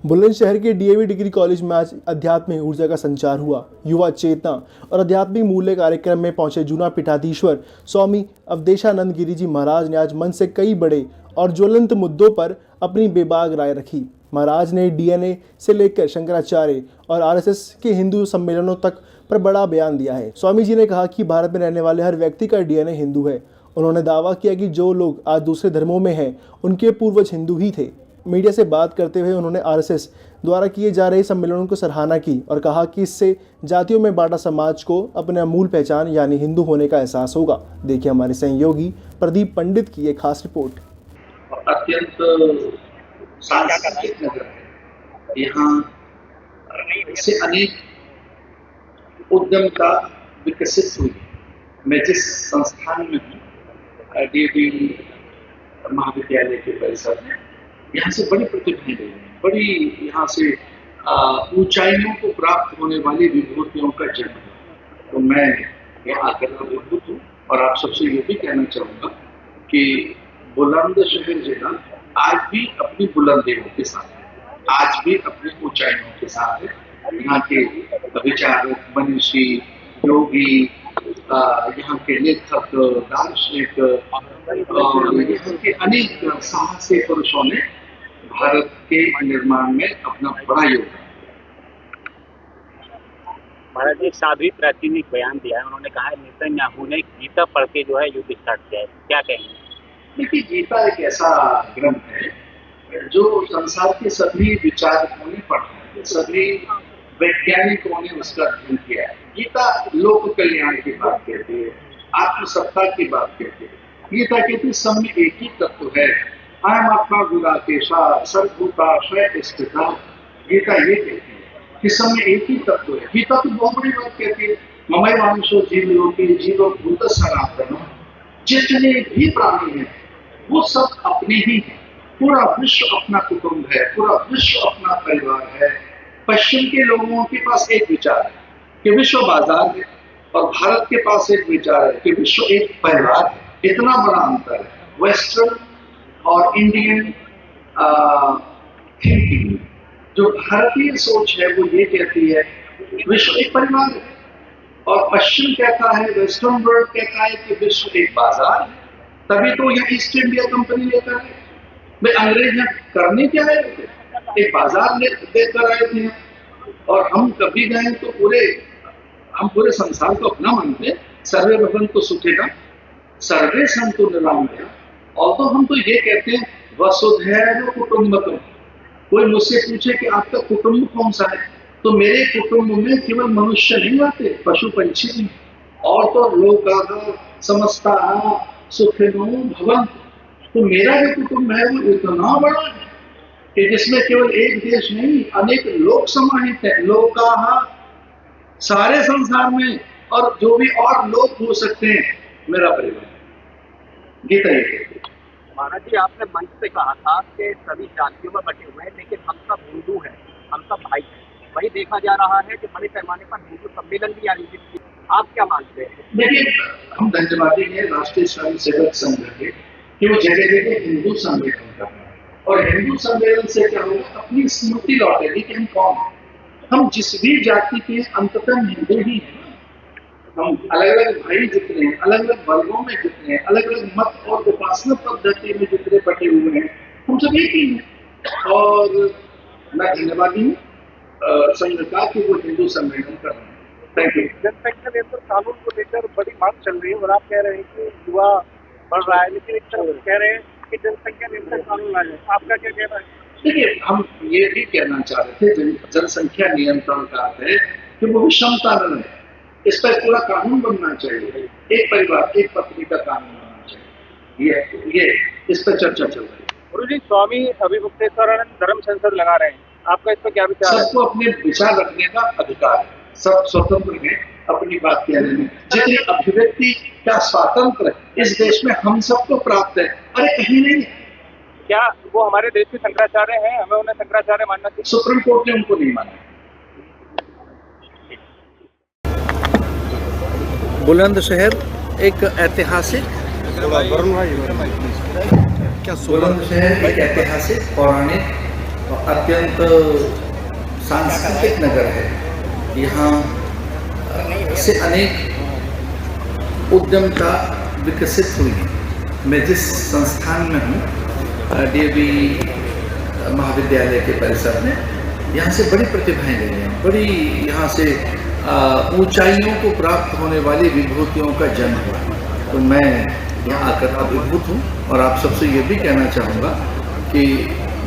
बुलंदशहर के DAV degree college में आज अध्यात्मिक ऊर्जा का संचार हुआ। युवा चेतना और आध्यात्मिक मूल्य कार्यक्रम में पहुंचे जूना पीठाधीश्वर स्वामी अवधेशानंद गिरी जी महाराज ने आज मन से कई बड़े और ज्वलंत मुद्दों पर अपनी बेबाक राय रखी। महाराज ने डीएनए से लेकर शंकराचार्य और आरएसएस के हिंदू सम्मेलनों तक पर बड़ा बयान दिया है। स्वामी जी ने कहा कि भारत में रहने वाले हर व्यक्ति का डीएनए हिंदू है। उन्होंने दावा किया कि जो लोग आज दूसरे धर्मों में हैं उनके पूर्वज हिंदू ही थे। मीडिया से बात करते हुए उन्होंने आरएसएस द्वारा किए जा रहे सम्मेलनों को सराहना की और कहा कि इससे जातियों में बांटा समाज को अपने मूल पहचान यानी हिंदू होने का एहसास होगा। देखिए हमारे सहयोगी प्रदीप पंडित की एक खास रिपोर्ट। अत्यंत सांस्कृतिक नगर है। यहाँ से अनेक उद्यमता विकसित हुई। मैं जिस संस्थान में हूँ डीएवी महाविद्यालय के परिसर में, यहाँ से बड़ी प्रतिभाएं रही हैं, बड़ी यहाँ से ऊंचाइयों को प्राप्त होने वाली विभूतियों का जन्म है। तो मैं यहाँ आकर अभिभूत हूँ और आप सबसे ये भी कहना चाहूँगा कि बुलंदशहर जिला आज भी अपनी बुलंदियों के साथ है, आज भी अपनी ऊंचाइयों के साथ है। यहाँ के विचारक, मनीषी, योगी, यहाँ के लेखक, दार्शनिक और यहाँ के अनेक साहसी पुरुषों ने भारत के निर्माण में अपना बड़ा योगदान। महाराज जी, साध्वी प्राचीन ने बयान दिया है। उन्होंने कहा है नेतन्याहू ने गीता पढ़ के जो है युद्ध स्टार्ट किया है, क्या कहेंगे? देखिए, गीता एक ऐसा ग्रंथ है जो संसार के सभी विचारकों ने पढ़ा है, सभी वैज्ञानिकों ने उसका अध्ययन किया है। गीता लोक कल्याण की बात कहती है, आत्मसत्ता की बात कहती है। गीता कहती है सब में एक ही तत्व है, अयमात्मा गुणाकेशा सर्वभूताश्रय स्थिता। गीता ये कहती है कि सब में एक ही तत्व है। गीता तो बहुत बड़ी बात कहती है, ममैवांशो जीवलोके जीवो भूत सनातन। जितने भी प्राणी हैं वो सब अपने ही हैं। पूरा विश्व अपना कुटुंब है, पूरा विश्व अपना परिवार है। पश्चिम के लोगों के पास एक विचार है कि विश्व बाजार है और भारत के पास एक विचार है कि विश्व एक परिवार है। इतना बड़ा अंतर है वेस्टर्न और इंडियन थिंकिंग। जो भारतीय सोच है वो ये कहती है विश्व एक परिवार है, और पश्चिम कहता है, वेस्टर्न वर्ल्ड कहता है कि विश्व एक बाजार है। तभी तो यह ईस्ट इंडिया कंपनी लेकर आए। भाई अंग्रेज यहाँ करने क्या आए थे? एक बाजार लेकर आए थे। और हम कभी गए तो हम पूरे संसार को अपना मानते। सर्वे भवन्तु सुखिनः सर्वे सन्तु निरामया। और तो हम तो ये कहते हैं वसुधैव कुटुम्बकम। कोई मुझसे पूछे कि आपका कुटुंब कौन सा है, तो मेरे कुटुंब में केवल मनुष्य नहीं आते, पशु पंछी भी। और तो लोकाः समस्ताः सुखिनो भवन्तु। तो मेरा जो कुटुंब है वो इतना बड़ा है कि जिसमें केवल एक देश नहीं अनेक लोग समाहित है। लोकाः सारे संसार में, और जो भी और लोग हो सकते हैं मेरा परिवार। गीता ये कहती है। महाराज जी, आपने मंच से कहा था कि सभी जातियों में बटे हुए हैं लेकिन हम सब हिंदू हैं, हम सब भाई हैं। वही देखा जा रहा है कि बड़े पैमाने पर हिंदू सम्मेलन भी आयोजित किए। आप क्या मानते हैं? देखिए, हम धन्यवादी हैं राष्ट्रीय स्वयं सेवक संघ के कि वो जगह जगह हिंदू सम्मेलन कर रहे हैं। और हिंदू सम्मेलन से क्या होगा, अपनी स्मृति लौटेगी कि हम कौन हैं। हम जिस भी जाति के अंततः हिंदू ही हैं। हम अलग अलग भाई जितने हैं, अलग अलग वर्गों में जितने हैं, अलग अलग मत और उपासना पद्धति में जितने बटे हुए हैं, हम सब एक ही हैं। और मैं धन्यवादी हूँ संघ का कि वो हिंदू सम्मेलन कर रहे हैं। Thank you. जनसंख्या नियंत्रण कानून को लेकर बड़ी मांग चल रही है और आप कह रहे हैं कि युवा बढ़ रहा है, लेकिन एक तरफ कह रहे हैं कि जनसंख्या नियंत्रण कानून लाए। आपका क्या कहना है? देखिए, हम ये भी कहना चाह रहे थे जनसंख्या नियंत्रण का अर्थ है कि वो विषमता न रहे। इस पर पूरा कानून बनना चाहिए। एक परिवार एक पत्नी का कानून बनना चाहिए। ये इस पर चर्चा चल रही है। गुरु जी, स्वामी अभिमुक्तेश्वरानंद धर्म संसद लगा रहे हैं, आपका इस पर क्या विचार है? सबको अपने विचार रखने का अधिकार है, सब स्वतंत्र हैं अपनी बात कहने में। जितनी अभिव्यक्ति का स्वातंत्र इस देश में हम सबको प्राप्त है, अरे कहीं नहीं है। क्या वो हमारे देश के शंकराचार्य हैं, हमें उन्हें शंकराचार्य मानना चाहिए? सुप्रीम कोर्ट ने उनको नहीं माना। बुलंदशहर एक ऐतिहासिक बुलंदशहर एक ऐतिहासिक पौराणिक और अत्यंत सांस्कृतिक नगर है। यहाँ से अनेक उद्यमता विकसित हुई है। मैं जिस संस्थान में हूँ, डीएवी महाविद्यालय के परिसर में, यहाँ से बड़ी प्रतिभाएं गई हैं, बड़ी यहाँ से ऊंचाइयों को प्राप्त होने वाली विभूतियों का जन्म हुआ। तो मैं यहाँ आकर अभिभूत हूँ और आप सबसे ये भी कहना चाहूँगा कि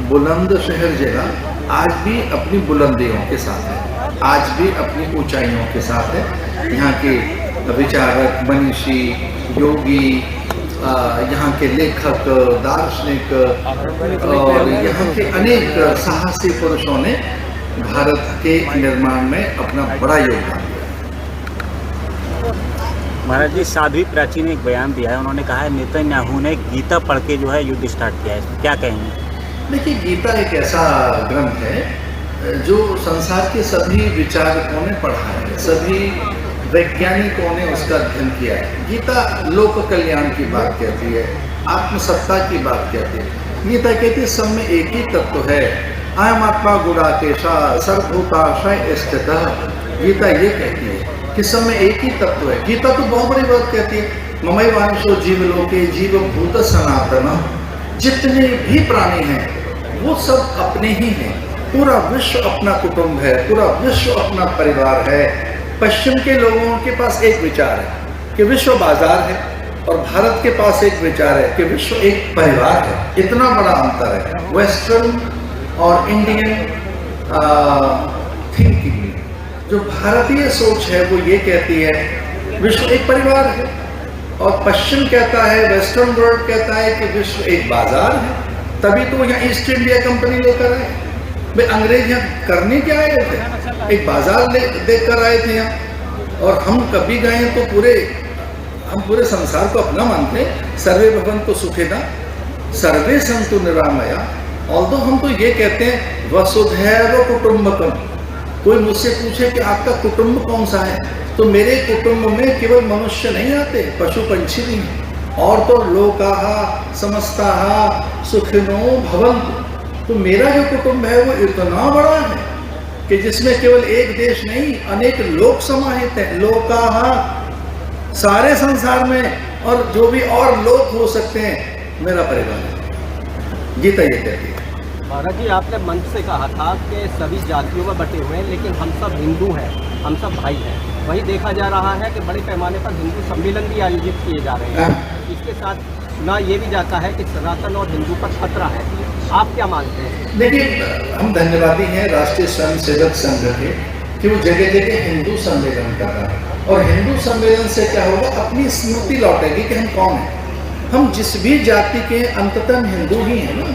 बुलंदशहर जिला आज भी अपनी बुलंदियों के साथ है, आज भी अपनी ऊंचाइयों के साथ है। यहाँ के विचारक, मनीषी, योगी, यहाँ के लेखक, दार्शनिक और यहाँ के अनेक साहसी पुरुषों ने भारत के निर्माण में अपना बड़ा योगदान दिया। महाराज जी, साध्वी प्राची ने एक बयान दिया है, उन्होंने कहा है नेतन्याहू ने गीता पढ़ के जो है युद्ध स्टार्ट किया है, क्या कहेंगे? देखिए, गीता एक ऐसा ग्रंथ है जो संसार के सभी विचारकों ने पढ़ा है, सभी वैज्ञानिकों ने उसका अध्ययन किया है। गीता लोक कल्याण की बात कहती है, आत्मसत्ता की बात कहती है। गीता कहती है सब में एक ही तत्व है, अयम आत्मा गुणाकेशा सर्वभूताशय स्थितः। गीता ये कहती है कि सब में एक ही तत्व है। गीता तो बहुत बड़ी बात कहती है, ममैवांशो जीवलोके जीवभूत सनातन। जितने भी प्राणी हैं वो सब अपने ही हैं, पूरा विश्व अपना कुटुंब है, पूरा विश्व अपना परिवार है। पश्चिम के लोगों के पास एक विचार है कि विश्व बाजार है, और भारत के पास एक विचार है कि विश्व एक परिवार है। इतना बड़ा अंतर है वेस्टर्न और इंडियन थिंकिंग में। जो भारतीय सोच है वो ये कहती है विश्व एक परिवार है, और पश्चिम कहता है, वेस्टर्न वर्ल्ड कहता है कि विश्व एक बाजार है। तभी तो यहाँ ईस्ट इंडिया कंपनी लेकर आए भाई। अंग्रेज यहाँ करने क्या आए थे? एक बाजार देख कर आए थे यहाँ। और हम कभी गए तो हम पूरे संसार को अपना मानते हैं। सर्वे भवन्तु सुखिनः सर्वे सन्तु निरामया। ऑल्दो हम तो ये कहते हैं वसुधैव कुटुम्बकम। कोई मुझसे पूछे कि आपका कुटुंब कौन सा है, तो मेरे कुटुंब में केवल मनुष्य नहीं आते, पशु पंछी भी हैं, और तो लोकाः समस्ताः सुखिनो भवन्तु। तो मेरा जो कुटुंब है वो इतना बड़ा है कि जिसमें केवल एक देश नहीं, अनेक लोक समाहित हैं। लोकाः सारे संसार में, और जो भी और लोक हो सकते हैं, मेरा परिवार है। गीता ये कहती है। महाराज जी, आपने मंच से कहा था कि सभी जातियों में बटे हुए हैं, लेकिन हम सब हिंदू हैं, हम सब भाई हैं। वही देखा जा रहा है कि बड़े पैमाने पर हिंदू सम्मेलन भी आयोजित किए जा रहे हैं। इसके साथ सुना ये भी जाता है कि सनातन और हिंदू पर खतरा है। आप क्या मानते हैं? देखिए, हम धन्यवादी हैं राष्ट्रीय स्वयंसेवक संघ के कि वो जगह जगह हिंदू सम्मेलन कर रहा है। और हिंदू सम्मेलन से क्या होगा, अपनी स्मृति लौटेगी कि हम कौन हैं। हम जिस भी जाति के अंततः हिंदू ही हैं ना।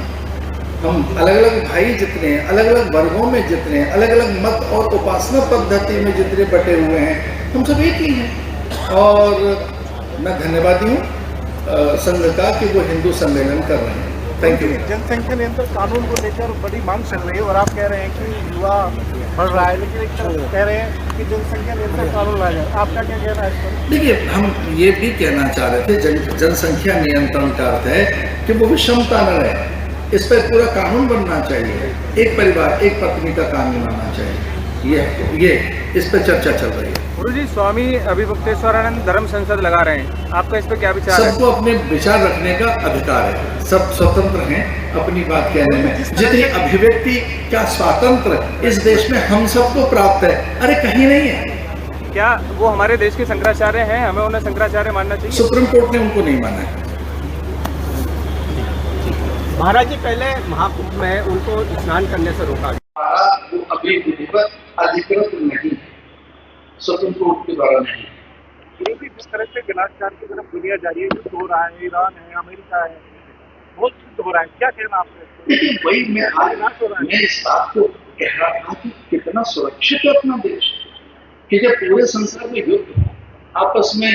हम अलग अलग भाई जितने हैं, अलग अलग वर्गों में जितने हैं, अलग अलग मत और उपासना पद्धति में जितने बटे हुए हैं, हम सब एक ही हैं। और मैं धन्यवादी हूँ संघ का कि वो हिंदू सम्मेलन कर रहे हैं। Thank you. जनसंख्या नियंत्रण कानून को लेकर बड़ी मांग चल रही है, और आप कह रहे हैं कि युवा बढ़ रहा है, लेकिन एक तरफ कह रहे हैं कि जनसंख्या नियंत्रण कानून लाया जाए। आपका क्या कहना है इस पर? देखिए, हम ये भी कहना चाह रहे थे, जनसंख्या नियंत्रण का अर्थ है कि वो विषमता न रहे। इस पर पूरा कानून बनना चाहिए, एक परिवार एक पत्नी का कानून आना चाहिए। ये इस पर चर्चा चल रही है। गुरुजी, स्वामी अभिभक्तेश्वरानंद धर्म संसद लगा रहे हैं, आपका इस पर क्या विचार है? सबको अपने विचार रखने का अधिकार है, सब स्वतंत्र हैं अपनी बात कहने में। जितनी अभिव्यक्ति का स्वातंत्र इस देश में हम सबको प्राप्त है, अरे कहीं नहीं है। क्या वो हमारे देश के शंकराचार्य हैं, हमें उन्हें शंकराचार्य मानना चाहिए? सुप्रीम कोर्ट ने उनको नहीं माना है। महाराज जी, पहले महाकुंभ में उनको स्नान करने से रोका गया। वो अभी विधिवत अधिकृत नहीं, सुप्रीम कोर्ट के द्वारा नहीं। ये भी जिस तरह से विनाशकार की तरफ दुनिया जा रही है, युद्ध हो रहा है, ईरान है, अमेरिका है, बहुत युद्ध हो रहा है, क्या कहना आपसे? लेकिन वही मैं इस बात को कह रहा था कि कितना सुरक्षित है अपना देश, कि जब पूरे संसार में युद्ध हो, आपस में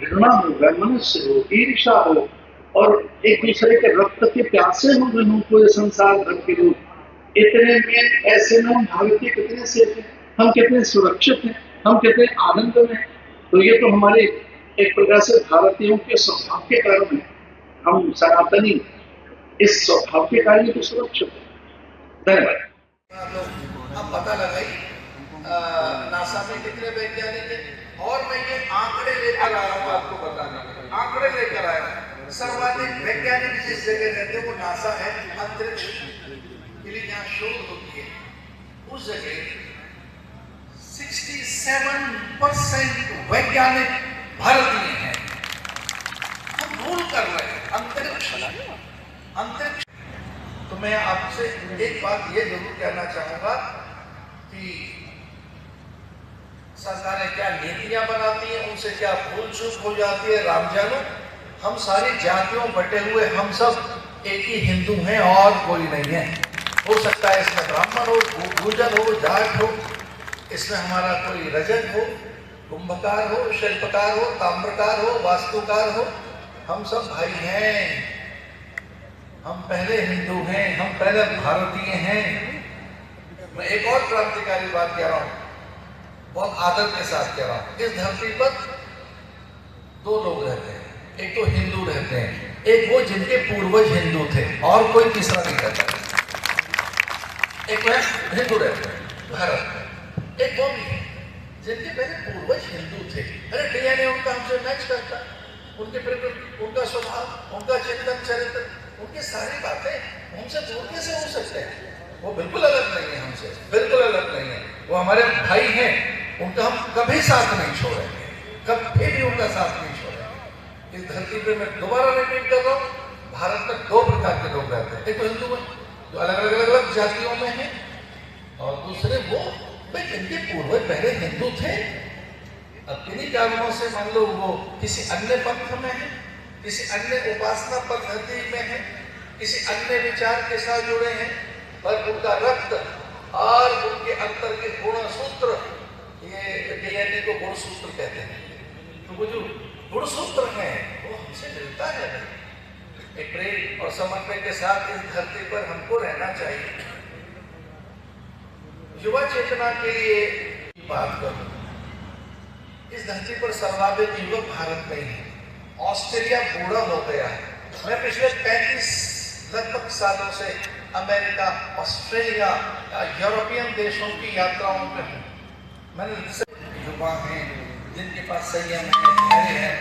घृणा हो, वैमनस्य हो, ईर्ष्या हो, और एक दूसरे के रक्त के प्यासे हो रहे हों पूरे संसार भर के लोग, इतने में ऐसे में हम भारतीय कितने सेफ हैं, हम कितने सुरक्षित हैं, हम कितने आनंद में हैं। तो ये तो हमारे एक प्रकार से भारतीयों के स्वभाव के कारण है। हम सनातनी इस स्वभाव के कारण तो सुरक्षित है। धन्यवाद। अब पता लगाई नासा में कितने वैज्ञानिक हैं, और मैं ये आंकड़े लेकर आया हूँ आपको बताने के लिए। आंकड़े लेकर आया हूँ। सर्वाधिक वैज्ञानिक जिस जगह रहते हैं वो नासा है, अंतरिक्ष के लिए जहाँ शोध होती है, उस जगह 67% वैज्ञानिक भारतीय हैं। हम भूल कर रहे हैं अंतरिक्ष। तो मैं आपसे एक बात ये जरूर कहना चाहूंगा कि सरकारें क्या नीतियां बनाती हैं, उनसे क्या भूल चूक हो जाती है, राम जानो। हम सारी जातियों बटे हुए हम सब एक ही हिंदू हैं और कोई नहीं है। हो सकता है इसमें ब्राह्मण हो, गुर्जर हो, जाट हो, इसमें हमारा कोई रजक हो, कुंभकार हो, शिल्पकार हो, ताम्रकार हो, वास्तुकार हो, हम सब भाई हैं। हम पहले हिंदू हैं, हम पहले भारतीय हैं। मैं एक और क्रांतिकारी बात कह रहा हूं, बहुत आदर के साथ कह रहा हूं। इस धरती पर दो लोग रहते हैं, एक तो हिंदू रहते हैं, एक वो जिनके पूर्वज हिंदू थे और कोई तीसरा नहीं रहता। एक वह हिंदू रहते हैं भारत में, एक वो भी जिनके पहले पूर्वज हिंदू थे। अरे डीएनए उनका हमसे मैच करता, उनके प्रकृति, उनका स्वभाव, उनका चिंतन चरित्र, उनकी सारी बातें हमसे दूर कैसे हो सकते हैं? वो बिल्कुल अलग नहीं है हमसे, बिल्कुल अलग नहीं है। वो हमारे भाई हैं, उनका हम कभी साथ नहीं छोड़ेंगे, कभी भी उनका साथ नहीं छोड़ेंगे। इस धरती पे मैं दोबारा रिपीट कर रहा हूँ, भारत में दो प्रकार के लोग रहते हैं। एक तो हिंदू है जो अलग अलग जातियों में है, और दूसरे वो जिनके पूर्वज पहले हिंदू थे, अब किन्हीं कारणों से मान लो वो किसी अन्य पंथ में है, किसी अन्य उपासना पद्धति में है, किसी अन्य विचार के साथ जुड़े हैं, पर उनका रक्त और उनके अंतर के गुणसूत्र, ये डीएनए को गुणसूत्र कहते हैं। तो वो जो गुणसूत्र हैं वो हमसे मिलता है। एक प्रेम और समन्वय के साथ इस धरती पर हमको रहना चाहिए। युवा चेतना के लिए बात करूं, इस धरती पर सर्वाधिक युवक भारत में ही है। ऑस्ट्रेलिया बूढ़ा हो गया है। मैं पिछले 35 लगभग सालों से अमेरिका, ऑस्ट्रेलिया, यूरोपियन देशों की यात्राओं में हूँ। मैंने युवा हैं जिनके पास संयम है, धैर्य है,